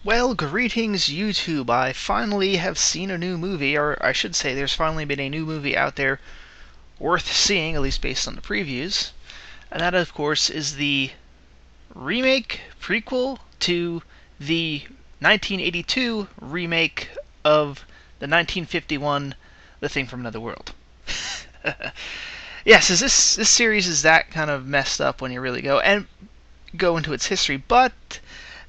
Well, greetings YouTube. I finally have seen a new movie, or I should say there's finally been a new movie out there worth seeing, at least based on the previews. And that, of course, is the remake, prequel to the 1982 remake of the 1951 The Thing from Another World. Yes, this series is that kind of messed up when you really go into its history, but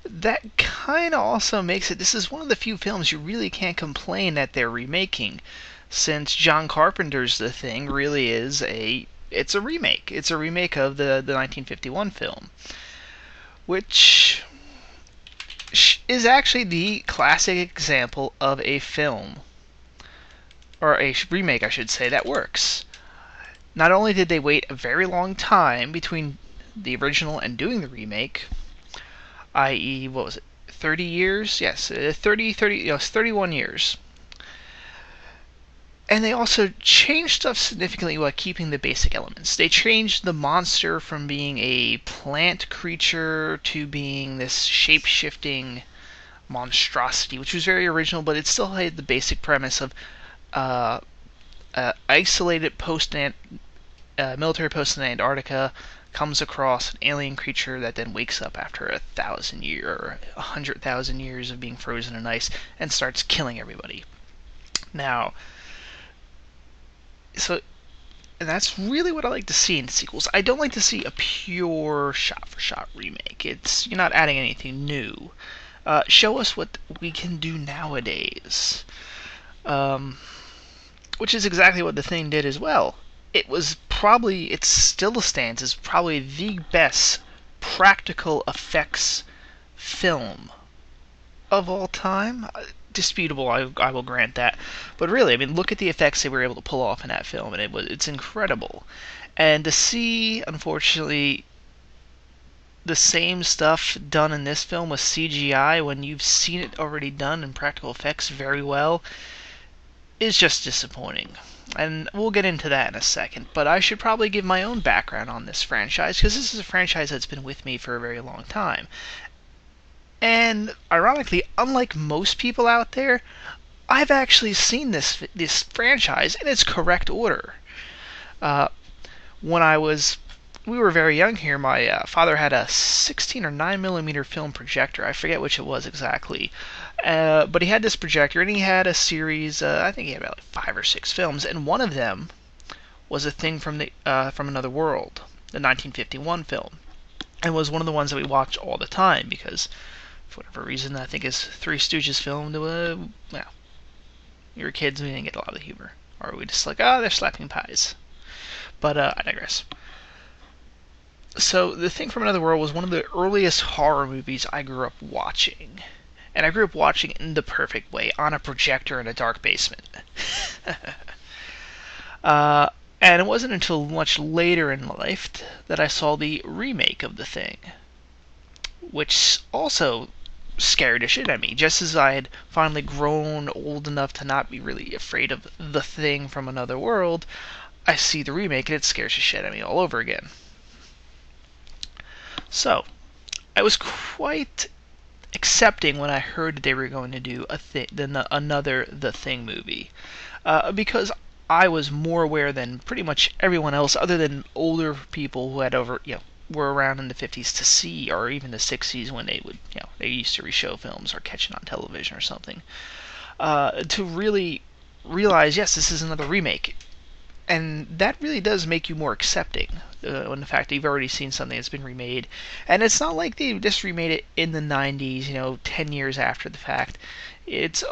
that kind of also makes it, this is one of the few films you really can't complain that they're remaking, since John Carpenter's The Thing really is it's a remake. It's a remake of the 1951 film, which is actually the classic example of a film, or a remake I should say, that works. Not only did they wait a very long time between the original and doing the remake, i.e., what was it, 30 years? Yes, 31 years. And they also changed stuff significantly while keeping the basic elements. They changed the monster from being a plant creature to being this shape-shifting monstrosity, which was very original, but it still had the basic premise of isolated military post in Antarctica comes across an alien creature that then wakes up after 100,000 years of being frozen in ice and starts killing everybody. Now, and that's really what I like to see in sequels. I don't like to see a pure shot-for-shot remake. You're not adding anything new. Show us what we can do nowadays. Which is exactly what The Thing did as well. It still stands as probably the best practical effects film of all time. Disputable, I will grant that. But really, I mean, look at the effects they were able to pull off in that film, and it's incredible. And to see, unfortunately, the same stuff done in this film with CGI when you've seen it already done in practical effects very well is just disappointing. And we'll get into that in a second, but I should probably give my own background on this franchise, because this is a franchise that's been with me for a very long time. And ironically, unlike most people out there, I've actually seen this franchise in its correct order. When we were very young here, my father had a 16 or 9mm film projector. I forget which it was exactly. But he had this projector, and he had a series, I think he had about 5 or 6 films, and one of them was A Thing from Another World, the 1951 film, and was one of the ones that we watched all the time, because for whatever reason, I think his Three Stooges film, well, we were kids, we didn't get a lot of the humor. Or we just like, they're slapping pies. But I digress. So, The Thing from Another World was one of the earliest horror movies I grew up watching. And I grew up watching it in the perfect way, on a projector in a dark basement. And it wasn't until much later in life that I saw the remake of The Thing, which also scared the shit out of me. Just as I had finally grown old enough to not be really afraid of The Thing from Another World, I see the remake and it scares the shit out of me all over again. So, I was quite accepting when I heard that they were going to do another The Thing movie, because I was more aware than pretty much everyone else, other than older people who had were around in the 50s to see, or even the 60s when they would, they used to reshow films or catch it on television or something, to really realize, yes, this is another remake. And that really does make you more accepting when the fact that you've already seen something that's been remade. And it's not like they just remade it in the 90s, 10 years after the fact. It's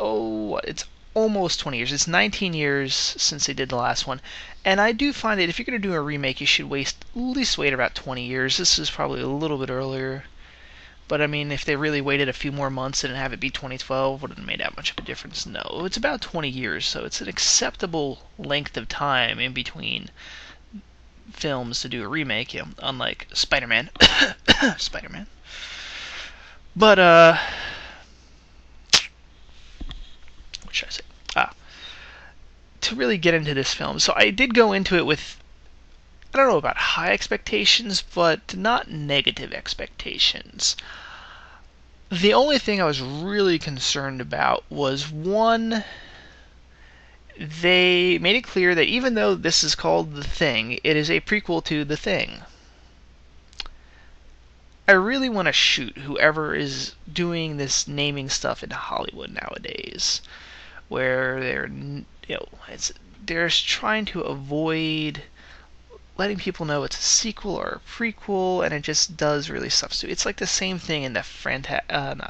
almost 20 years. It's 19 years since they did the last one. And I do find that if you're going to do a remake, you should at least wait about 20 years. This is probably a little bit earlier. But I mean, if they really waited a few more months and have it be 2012, wouldn't have made that much of a difference. No, it's about 20 years, so it's an acceptable length of time in between films to do a remake, unlike Spider-Man. Spider-Man. But, what should I say? To really get into this film, so I did go into it with, I don't know about high expectations, but not negative expectations. The only thing I was really concerned about was one, they made it clear that even though this is called The Thing, it is a prequel to The Thing. I really want to shoot whoever is doing this naming stuff in Hollywood nowadays, where they're trying to avoid letting people know it's a sequel or a prequel, and it just does really substitute. It's like the same thing in the Fast and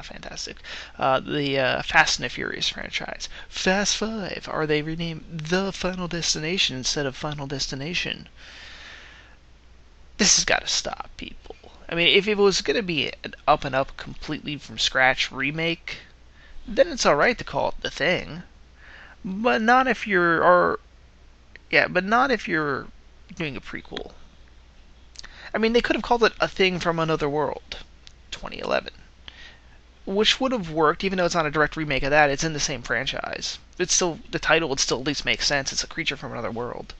the Furious franchise. Fast Five, or they renamed The Final Destination instead of Final Destination. This has got to stop, people. I mean, if it was going to be an up and up, completely from scratch remake, then it's alright to call it The Thing. But not if you're doing a prequel. I mean, they could have called it A Thing from Another World, 2011, which would have worked, even though it's not a direct remake of that. It's in the same franchise. It's still, the title would still at least make sense. It's a creature from another world.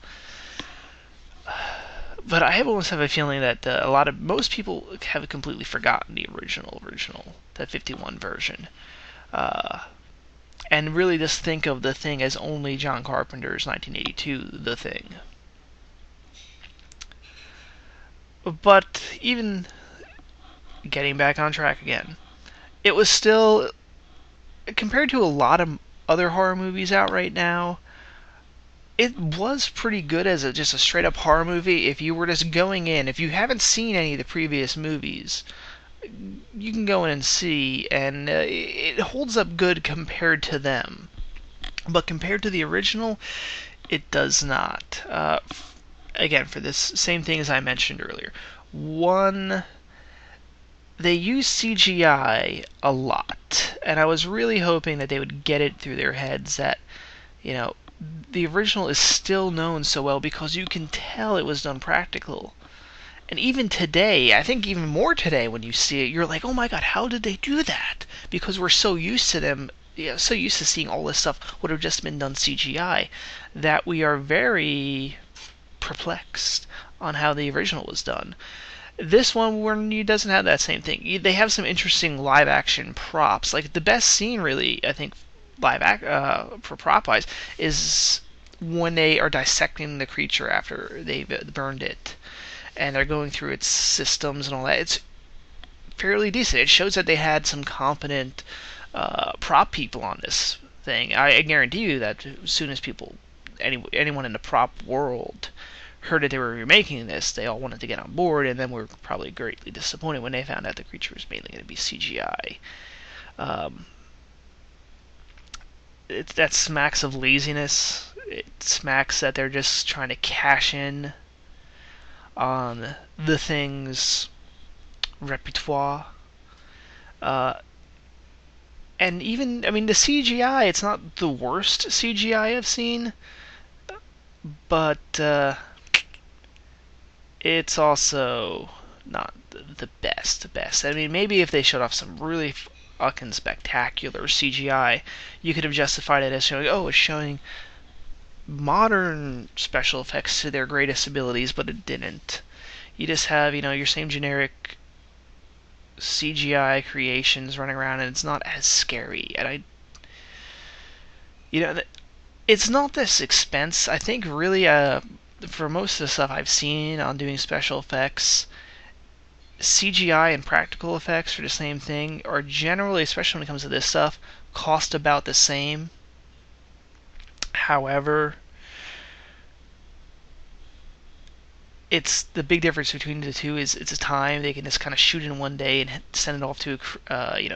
But I almost have a feeling that most people have completely forgotten the original, the 51 version. And really just think of The Thing as only John Carpenter's 1982 The Thing. But even getting back on track again, it was still, compared to a lot of other horror movies out right now, it was pretty good as just a straight up horror movie. If you were just going in, if you haven't seen any of the previous movies, you can go in and see, and it holds up good compared to them. But compared to the original, it does not. Again, for this same thing as I mentioned earlier. One, they use CGI a lot, and I was really hoping that they would get it through their heads that, the original is still known so well because you can tell it was done practical. And even today, I think even more today when you see it, you're like, oh my god, how did they do that? Because we're so used to them, so used to seeing all this stuff would have just been done CGI, that we are very perplexed on how the original was done. This one doesn't have that same thing. They have some interesting live action props. Like the best scene, really, I think, for prop wise, is when they are dissecting the creature after they've burned it, and they're going through its systems and all that. It's fairly decent. It shows that they had some competent prop people on this thing. I guarantee you that as soon as anyone in the prop world heard that they were remaking this, they all wanted to get on board, and then were probably greatly disappointed when they found out the creature was mainly going to be CGI. That smacks of laziness. It smacks that they're just trying to cash in on The Thing's repertoire. And even, I mean, the CGI, it's not the worst CGI I've seen, but it's also not the best. I mean, maybe if they showed off some really fucking spectacular CGI, you could have justified it as showing, it's showing modern special effects to their greatest abilities, but it didn't. You just have, your same generic CGI creations running around, and it's not as scary. And it's not this expense. I think really, for most of the stuff I've seen on doing special effects, CGI and practical effects for the same thing are generally, especially when it comes to this stuff, cost about the same. However, it's the big difference between the two is it's a time. They can just kind of shoot in one day and send it off to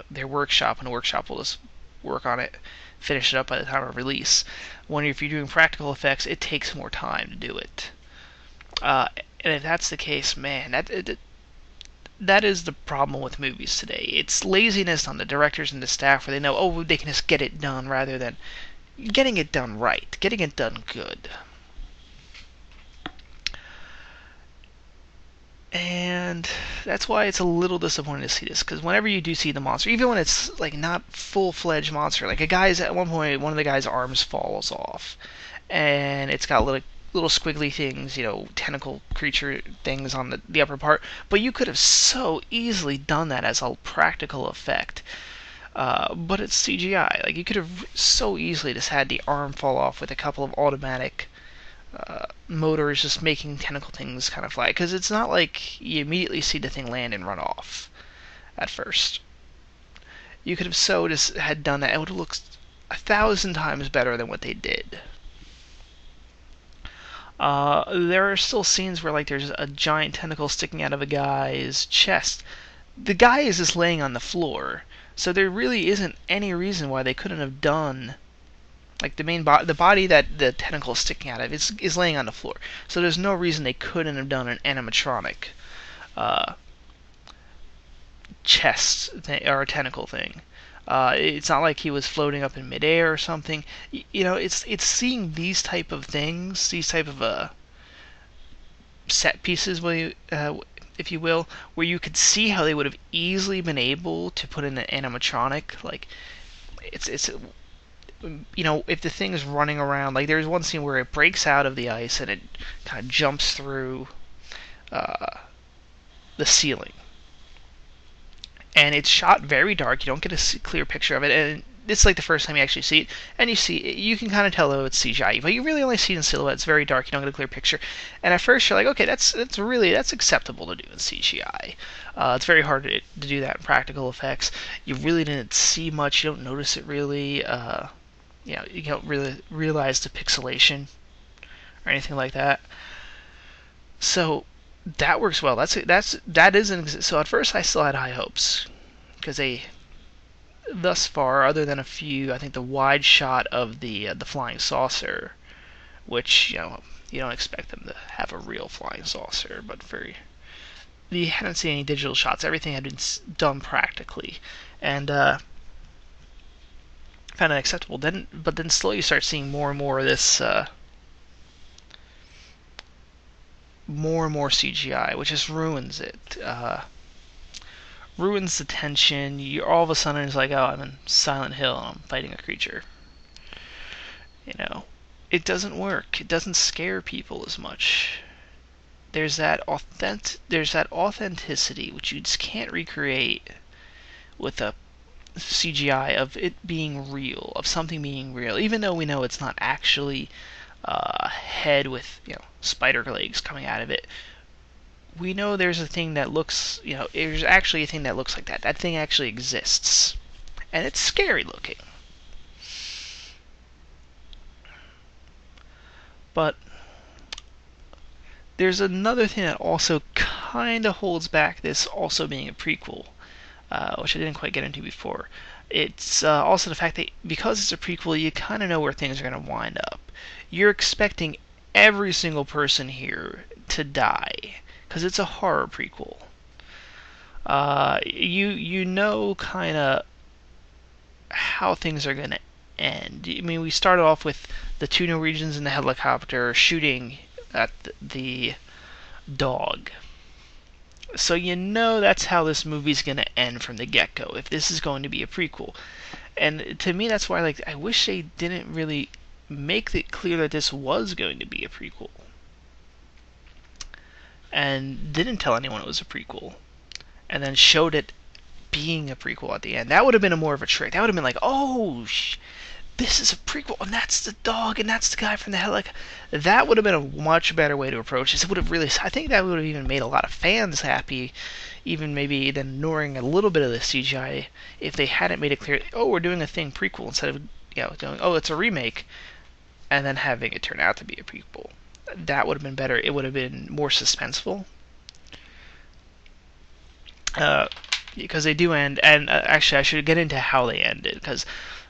their workshop, and the workshop will just work on it, finish it up by the time of release. When if you're doing practical effects, it takes more time to do it. And if that's the case, man, that is the problem with movies today. It's laziness on the directors and the staff, where they know, they can just get it done, rather than getting it done right, getting it done good. And that's why it's a little disappointing to see this, because whenever you do see the monster, even when it's like not full-fledged monster, like at one point, one of the guy's arms falls off, and it's got little little squiggly things, tentacle creature things on the upper part, but you could have so easily done that as a practical effect. But it's CGI. Like, you could have so easily just had the arm fall off with a couple of automatic motors just making tentacle things kind of fly. Because it's not like you immediately see the thing land and run off at first. You could have so just had done that. It would have looked 1,000 times better than what they did. There are still scenes where, like, there's a giant tentacle sticking out of a guy's chest. The guy is just laying on the floor, so there really isn't any reason why they couldn't have done, like, the body that the tentacle is sticking out of is laying on the floor. So there's no reason they couldn't have done an animatronic chest thing, or a tentacle thing. It's not like he was floating up in midair or something. It's seeing these type of things, these type of set pieces, if you will, where you could see how they would have easily been able to put in an animatronic. Like, it's if the thing is running around, like, there's one scene where it breaks out of the ice and it kind of jumps through the ceiling. And it's shot very dark. You don't get a clear picture of it, and it's like the first time you actually see it. And you can kind of tell though it's CGI, but you really only see it in silhouette. It's very dark. You don't get a clear picture. And at first you're like, okay, that's acceptable to do in CGI. It's very hard to do that in practical effects. You really didn't see much. You don't notice it really. You don't really realize the pixelation or anything like that. So that works well. So at first I still had high hopes, because they, thus far, other than a few, I think the wide shot of the flying saucer, which you don't expect them to have a real flying saucer, but you hadn't seen any digital shots. Everything had been done practically, and found it acceptable. But then slowly you start seeing more and more of this. More and more CGI, which just ruins it. Ruins the tension. All of a sudden it's like, oh, I'm in Silent Hill and I'm fighting a creature. It doesn't work. It doesn't scare people as much. There's that authenticity which you just can't recreate with a CGI of it being real, of something being real, even though we know it's not actually head with spider legs coming out of it. We know there's a thing that looks, there's actually a thing that looks like that. That thing actually exists, and it's scary looking. But there's another thing that also kind of holds back this also being a prequel, which I didn't quite get into before. It's also the fact that because it's a prequel, you kind of know where things are going to wind up. You're expecting every single person here to die, because it's a horror prequel. You know kind of how things are going to end. I mean, we started off with the two Norwegians in the helicopter shooting at the dog. So that's how this movie's going to end from the get-go, if this is going to be a prequel. And to me, that's why I wish they didn't really make it clear that this was going to be a prequel, and didn't tell anyone it was a prequel, and then showed it being a prequel at the end. That would have been more of a trick. That would have been like, oh, this is a prequel, and that's the dog, and that's the guy from the helicopter. That would have been a much better way to approach this. It would have I think that would have even made a lot of fans happy, even maybe then ignoring a little bit of the CGI, if they hadn't made it clear, oh, we're doing a thing prequel, instead of doing, oh, it's a remake, and then having it turn out to be a prequel. That would have been better. It would have been more suspenseful. Because they do end, and actually I should get into how they ended, because,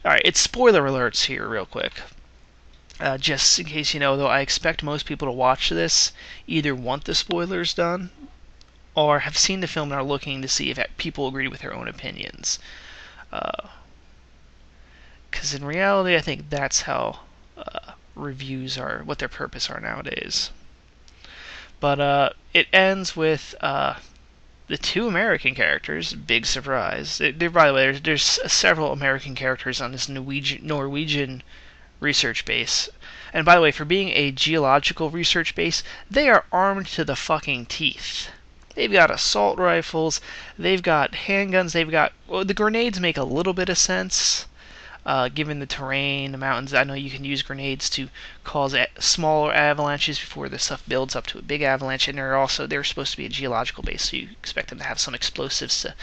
alright, it's spoiler alerts here real quick. Just in case though I expect most people to watch this either want the spoilers done, or have seen the film and are looking to see if people agree with their own opinions. Because in reality, I think that's how reviews are, what their purpose are nowadays. But it ends with the two American characters. Big surprise. By the way, there's several American characters on this Norwegian research base. And by the way, for being a geological research base, they are armed to the fucking teeth. They've got assault rifles, they've got handguns, they've got... Well, the grenades make a little bit of sense, given the terrain, the mountains. I know you can use grenades to cause smaller avalanches before the stuff builds up to a big avalanche, and they're supposed to be a geological base, so you expect them to have some explosives to,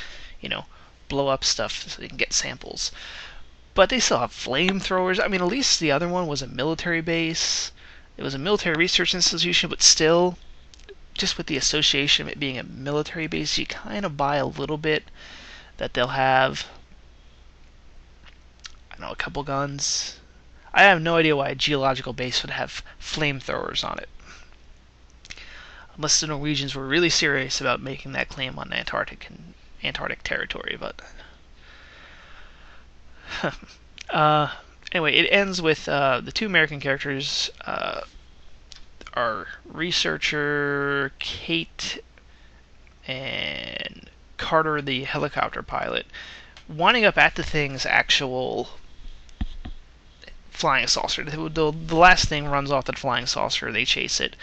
blow up stuff so they can get samples. But they still have flamethrowers. I mean, at least the other one was a military base. It was a military research institution, but still, just with the association of it being a military base, you kind of buy a little bit that they'll have, I don't know, a couple guns. I have no idea why a geological base would have flamethrowers on it. Unless the Norwegians were really serious about making that claim on Antarctic territory, but... Anyway, it ends with the two American characters, our researcher Kate and Carter, the helicopter pilot, winding up at the thing's actual flying saucer. The last thing runs off the flying saucer, they chase it,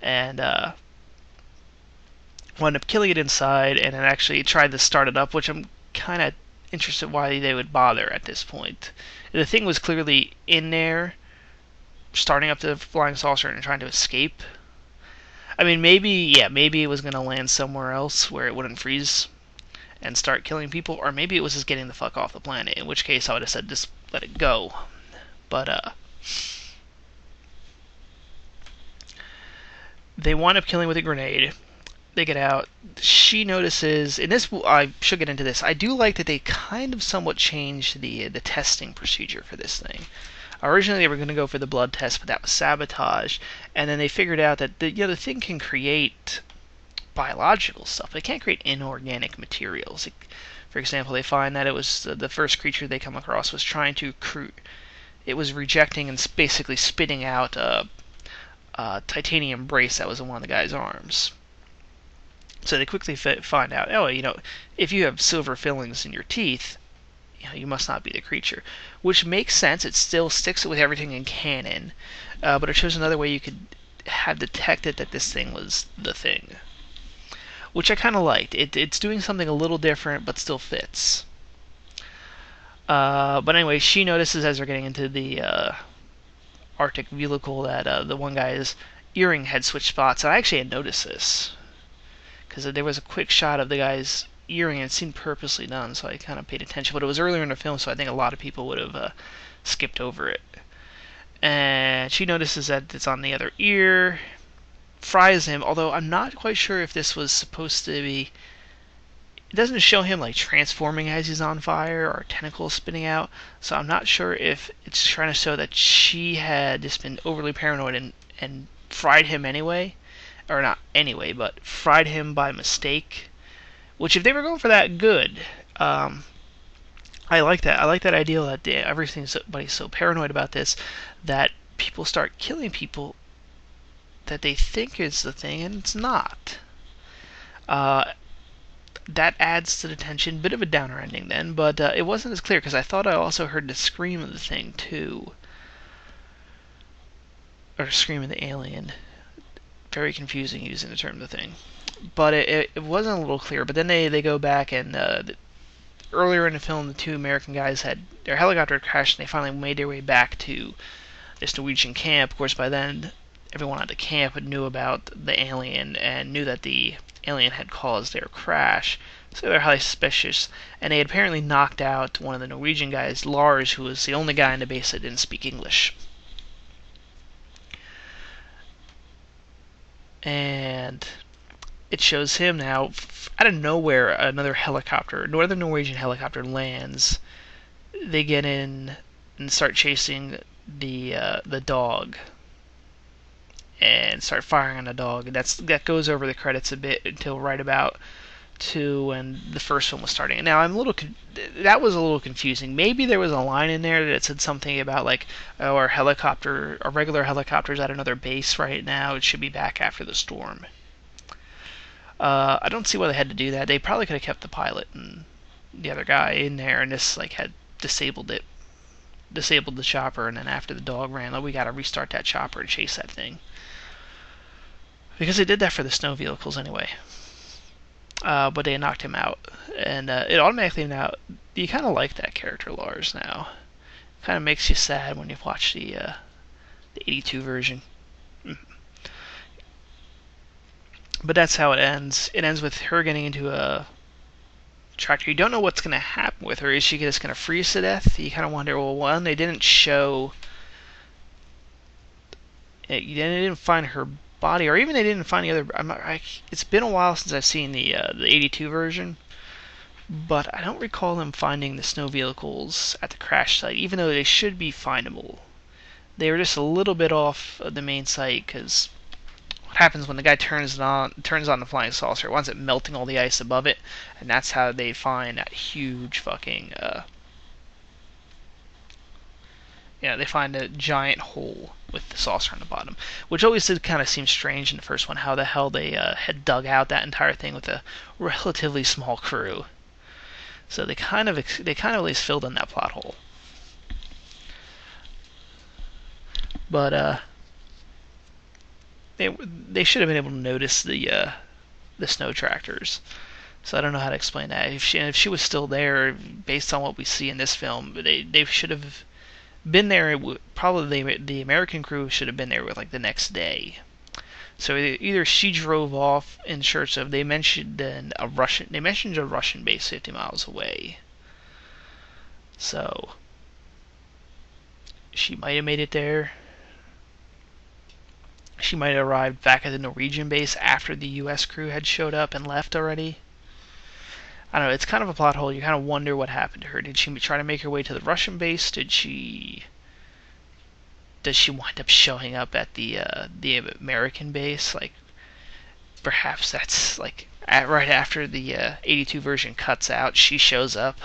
and wind up killing it inside, and then actually tried to start it up, which I'm kind of interested why they would bother at this point. The thing was clearly in there, starting up the flying saucer and trying to escape. I mean, maybe it was going to land somewhere else where it wouldn't freeze and start killing people, or maybe it was just getting the fuck off the planet, in which case I would have said just let it go. But, they wind up killing with a grenade. They get out. She notices, and this, I should get into this, I do like that they kind of somewhat changed the testing procedure for this thing. Originally they were going to go for the blood test, but that was sabotaged, and then they figured out that the thing can create biological stuff. They can't create inorganic materials. For example, they find that it was the first creature they come across was trying to it was rejecting and basically spitting out a titanium brace that was in one of the guy's arms. So they quickly find out, if you have silver fillings in your teeth, you must not be the creature. Which makes sense. It still sticks with everything in canon, but it shows another way you could have detected that this thing was the thing. Which I kind of liked. It's doing something a little different, but still fits. But anyway, she notices as they're getting into the Arctic vehicle that the one guy's earring had switched spots. And I actually had noticed this, because there was a quick shot of the guy's earring, and it seemed purposely done, so I kind of paid attention. But it was earlier in the film, so I think a lot of people would have skipped over it. And she notices that it's on the other ear, fries him, although I'm not quite sure if this was supposed to be... It doesn't show him like transforming as he's on fire or tentacles spitting out, so I'm not sure if it's trying to show that she had just been overly paranoid and fried him anyway. Or not anyway, but fried him by mistake. Which, if they were going for that, good. I like that. I like that idea that everybody's so paranoid about this that people start killing people that they think is the thing, and it's not. That adds to the tension. Bit of a downer ending then, but it wasn't as clear, because I thought I also heard the scream of the thing, too. Or scream of the alien. Very confusing using the term "the thing," but it wasn't a little clear. But then they go back, and earlier in the film, the two American guys had their helicopter crashed, and they finally made their way back to this Norwegian camp. Of course, by then, everyone at the camp knew about the alien and knew that the alien had caused their crash, so they were highly suspicious. And they had apparently knocked out one of the Norwegian guys, Lars, who was the only guy in the base that didn't speak English. And it shows him now, out of nowhere, another helicopter, northern Norwegian helicopter lands. They get in and start chasing the dog, and start firing on the dog. That goes over the credits a bit until right about 2 when the first one was starting. Now that was a little confusing. Maybe there was a line in there that said something about like, oh, our regular helicopter's at another base right now. It should be back after the storm. I don't see why they had to do that. They probably could have kept the pilot and the other guy in there and just like had disabled it. disabled the chopper, and then after the dog ran, we gotta restart that chopper and chase that thing. Because they did that for the snow vehicles anyway. But they knocked him out. And it automatically now, you kind of like that character, Lars, now. Kind of makes you sad when you watch the 82 version. But that's how it ends. It ends with her getting into a tractor. You don't know what's going to happen with her. Is she just going to freeze to death? You kind of wonder, well, one, they didn't show... They didn't find her body, or even they didn't find the other... it's been a while since I've seen the 82 version, but I don't recall them finding the snow vehicles at the crash site, even though they should be findable. They were just a little bit off of the main site, because what happens when the guy turns on the flying saucer, it winds up melting all the ice above it, and that's how they find that huge fucking... they find a giant hole with the saucer on the bottom, which always did kind of seem strange in the first one, how the hell they had dug out that entire thing with a relatively small crew. So they kind of at least filled in that plot hole. But they should have been able to notice the snow tractors. So I don't know how to explain that. If she was still there, based on what we see in this film, they should have been there. Probably the American crew should have been there with like the next day. So either she drove off in search of... They mentioned a Russian base 50 miles away. So she might have made it there. She might have arrived back at the Norwegian base after the U.S. crew had showed up and left already. I don't know, it's kind of a plot hole. You kind of wonder what happened to her. Did she try to make her way to the Russian base? Does she wind up showing up at the American base? Like, perhaps that's like right after the 82 version cuts out, she shows up.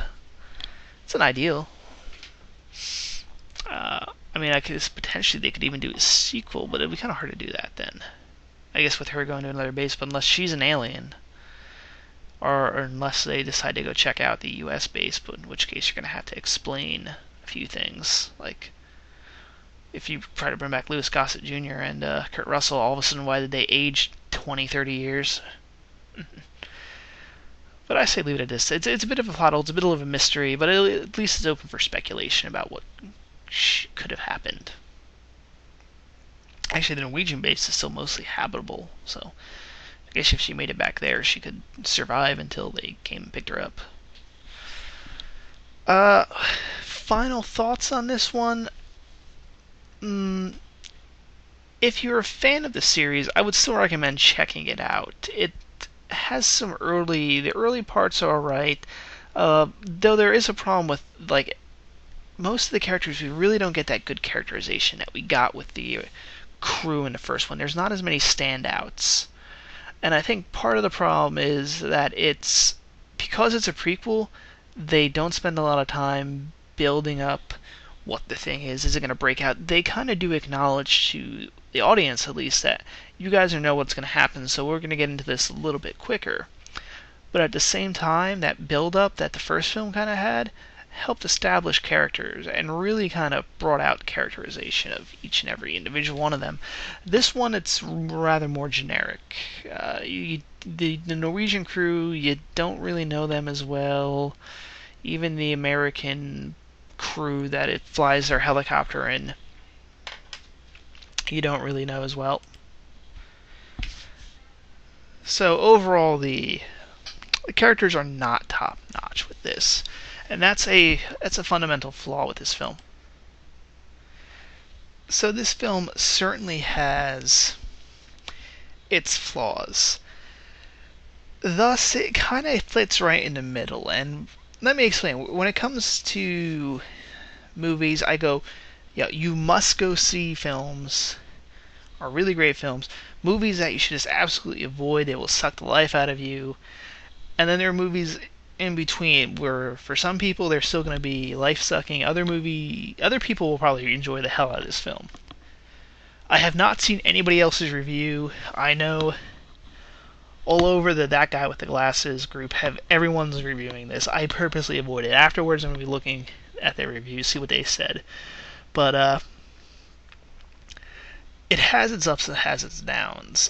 It's an ideal. I mean, potentially they could even do a sequel, but it'd be kind of hard to do that then. I guess with her going to another base, but unless she's an alien. Or unless they decide to go check out the U.S. base, but in which case you're going to have to explain a few things. Like, if you try to bring back Louis Gossett Jr. and Kurt Russell, all of a sudden, why did they age 20, 30 years? But I say leave it at this. It's a bit of a plot hole, it's a bit of a mystery, but at least it's open for speculation about what could have happened. Actually, the Norwegian base is still mostly habitable, so... I guess if she made it back there, she could survive until they came and picked her up. Final thoughts on this one? If you're a fan of the series, I would still recommend checking it out. It has the early parts are alright, though there is a problem with, like, most of the characters, we really don't get that good characterization that we got with the crew in the first one. There's not as many standouts. And I think part of the problem is that because it's a prequel, they don't spend a lot of time building up what the thing is. Is it going to break out? They kind of do acknowledge to the audience, at least, that you guys know what's going to happen, so we're going to get into this a little bit quicker. But at the same time, that build-up that the first film kind of had helped establish characters and really kind of brought out characterization of each and every individual one of them. This one, it's rather more generic. The Norwegian crew, you don't really know them as well. Even the American crew that it flies their helicopter in, you don't really know as well. So overall, the characters are not top-notch with this. And that's a fundamental flaw with this film. So this film certainly has its flaws. Thus, it kind of fits right in the middle. And let me explain. When it comes to movies, I go, yeah, you must go see films, or really great films, movies that you should just absolutely avoid. They will suck the life out of you. And then there are movies in between where for some people they're still going to be life-sucking. Other people will probably enjoy the hell out of this film. I have not seen anybody else's review. I know all over that guy with the glasses group everyone's reviewing this. I purposely avoid it. Afterwards I'm going to be looking at their reviews, see what they said. But it has its ups and has its downs.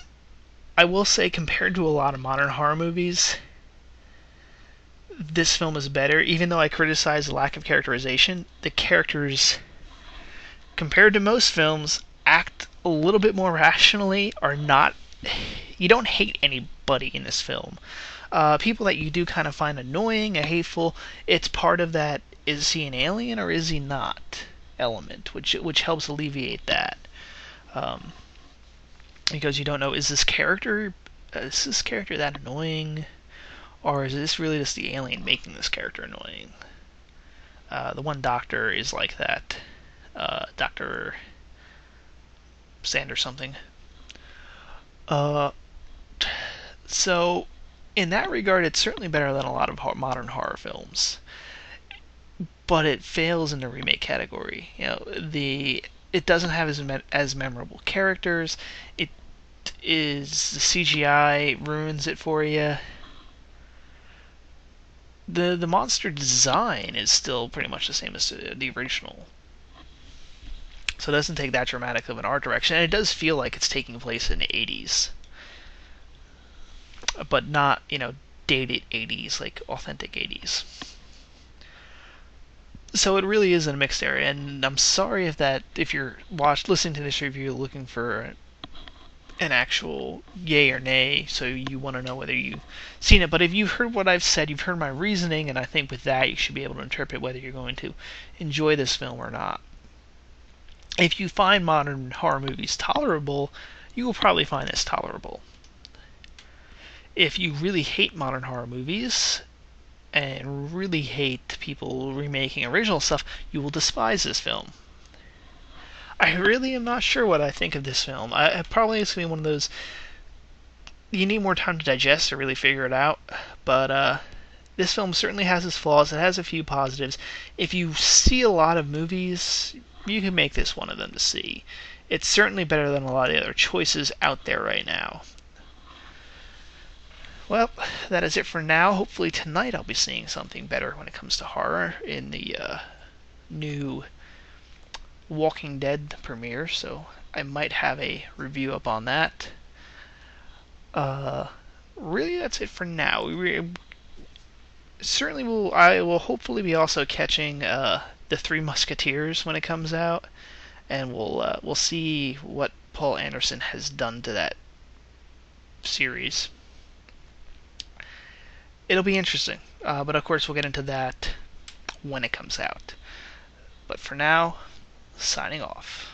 I will say, compared to a lot of modern horror movies, this film is better. Even though I criticize the lack of characterization, the characters, compared to most films, act a little bit more rationally. Are not, you don't hate anybody in this film. People that you do kind of find annoying and hateful, it's part of that is he an alien or is he not element, which helps alleviate that. Because you don't know, is this character that annoying, or is this really just the alien making this character annoying? The one doctor is like that. Dr. Sand or something. So, in that regard, it's certainly better than a lot of modern horror films. But it fails in the remake category. It doesn't have as memorable characters. It is the CGI ruins it for you. The monster design is still pretty much the same as the original. So it doesn't take that dramatic of an art direction, and it does feel like it's taking place in the 80s. But not, dated 80s, like authentic 80s. So it really is in a mixed area, and I'm sorry if you're listening to this review looking for an actual yay or nay, so you want to know whether you've seen it. But if you've heard what I've said, you've heard my reasoning, and I think with that you should be able to interpret whether you're going to enjoy this film or not. If you find modern horror movies tolerable, you will probably find this tolerable. If you really hate modern horror movies and really hate people remaking original stuff, you will despise this film. I really am not sure what I think of this film. I probably it's going to be one of those, you need more time to digest to really figure it out, but this film certainly has its flaws. It has a few positives. If you see a lot of movies, you can make this one of them to see. It's certainly better than a lot of the other choices out there right now. Well, that is it for now. Hopefully tonight I'll be seeing something better when it comes to horror in the new Walking Dead premiere, so I might have a review up on that. Really, that's it for now. I will hopefully be also catching the Three Musketeers when it comes out, and we'll see what Paul Anderson has done to that series. It'll be interesting, but of course we'll get into that when it comes out. But for now, signing off.